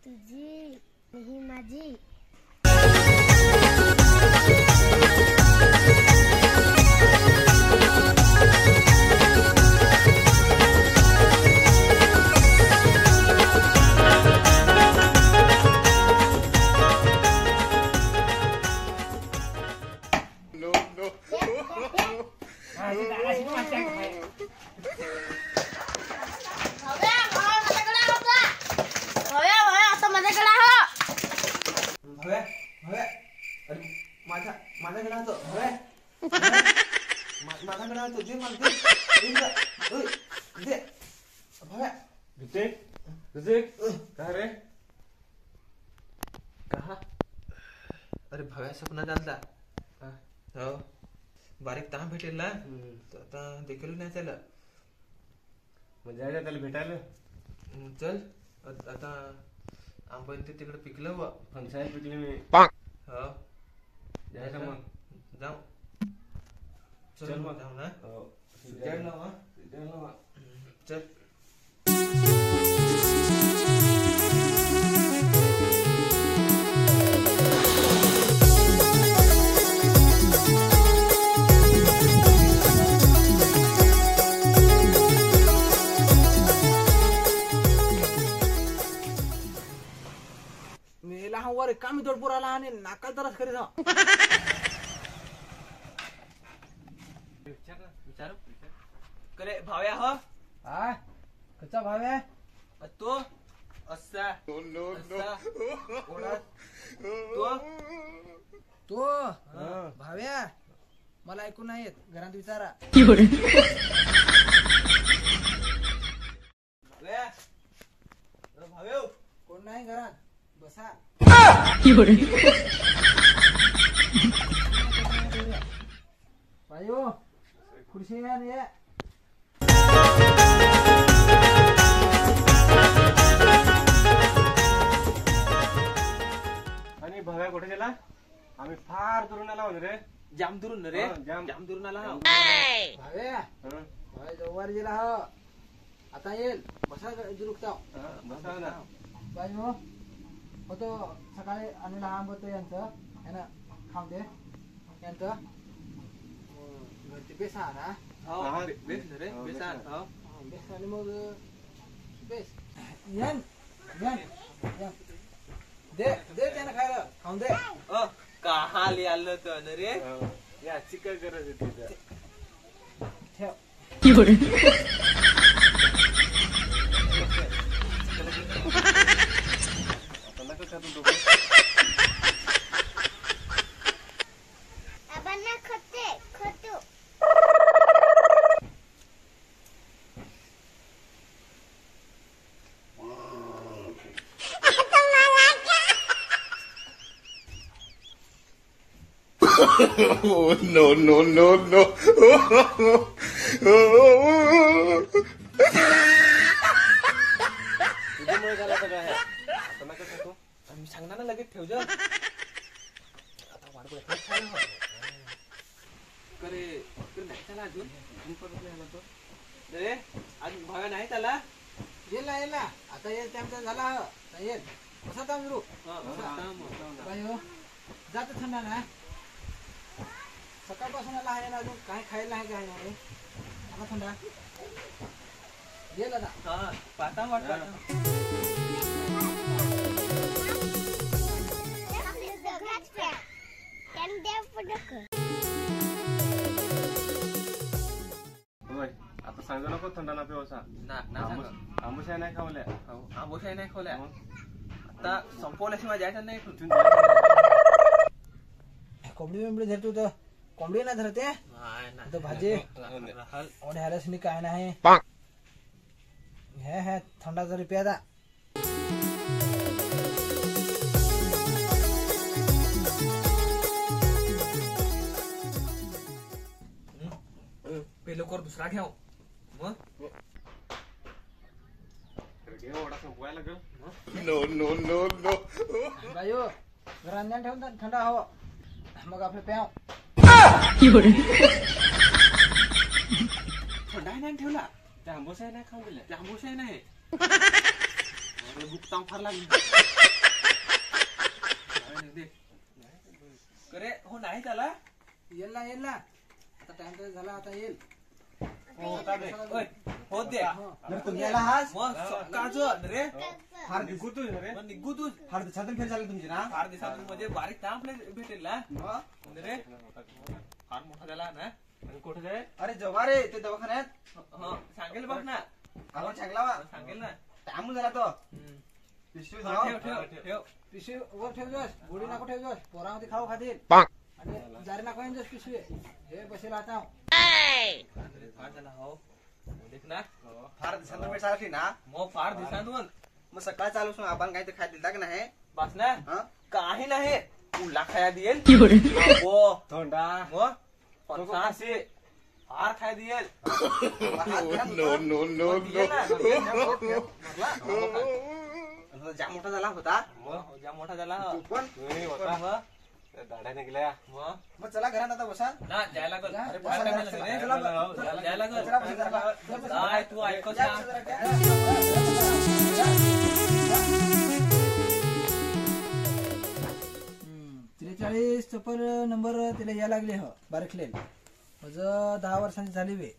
तुझी नाही माझी. अरे भव्या सपना झालता हो बारीक ताण भेटेल ना आता देखील नाही त्याला म्हणजे त्याला भेटायला चल आता आंबन ते तिकडे पिकलं व फणसाय पिकले मी हो जायचं मग जाऊ चल मग जाऊ ना चल मेला हा वर कामी तोडपूर आला आणि नाकाल तरच खरी जा विचार करे भाव्या हो हा कच्चा भाव आहे तो असा तो भाव्या मला ऐकून नाही येत घरात विचारा भाव्या कोण नाही घरात बसा बायो खुर्शी आहे ये आणि भव्या कुठे गेला आम्ही फार दुरून आला रे जाम दुरून रे जाम दुरून आला भाव्या भाव्या जव्हार गेला हो आता येईल बसा जुरुकता बसा ना बायो होतो सकाळी आणि लहान होतं यांचं है खाऊन दे यांचं घरचे बेसा ना बेस रे बेसान बेस आणि मग बेस यन यन यन दे दे त्यानं खायला खाऊन दे कहाली आलं तर रे या चिकन करत होती ठेव No. मी सांगणार ना लगेच ठेव जा आता वाट करे नाही त्याला अजून रे अजून भाव्या नाही त्याला येईल ना आता येईल त्यांचा झाला येईल कसा काम करू बायो जात थंडा ना सकाळपासून आला आहे ना अजून काय खायला आहे काय नाही आता थंडा गेला ना हा पाता वाट आता सांगू नको थंडा ना पिवसा आंबुशाही नाही खावल्या आंबोशाही नाही खोल्या आता संपवल्याशिवाय जायचं नाही कोंबडी बिंबडी धरतो तर कोंबडी नाही धरते तर भाजी ह्यालाच मी काय नाही हे थंडा जरी प्यादा पे लवकर दुसरा घ्याव मग संपवायला लागेल No. बायो घरात ठेवून थंडा हवं मग आपलं प्याव थंडा नाही ठेवला त्या आंबोशाही नाही खाऊ दिल्या त्या आंबोशाही नाही बुकताम फार लागली करे हो नाही त्याला येईल ना आता टाइम तर झाला आता येईल हो दे तुम्ही याला हाच काच रे फार निघू तू रे निघू तू फार दिवसातून फेर झाली तुमची ना फार दिवसातून म्हणजे बारीक ताप भेटेल ना रे फार मोठा झाला ना कुठे जाय अरे जवा रे ते दवाखान्यात सांगेल बघ ना आपण सांगला सांगेल ना टाइम झाला तो पिशवी ठेव ठेव ठेव पिशवी वर ठेवजोस गोडी नको ठेवजोस पोरामध्ये खाऊ खातील आणि जारी नको येईन पिशवी हे बसेल आता फार झाला हो देख ना फार दिवसातून भेट झाली ना मग फार दिवसातून मग सकाळ चालू असून आपण काहीतरी खाय दिला की नाही बस ना काही नाही उला खाया दिल हो थोंडा मग पंचासे फार खाय दिल No, no, no, no. जाम मोठा झाला होता मग ज्या मोठा झाला तू पण दाढ्या निघल्या मग चला घरात आता बसा ना जायला लागल अरे चला, फार time चला, लागेल रे. चला, जायला लागल चला, चला. काय तू ऐकत ना त्रेचाळीस चप्पल नंबर तिला या लागले ह बारीकले 10 वर्षांची झाली वे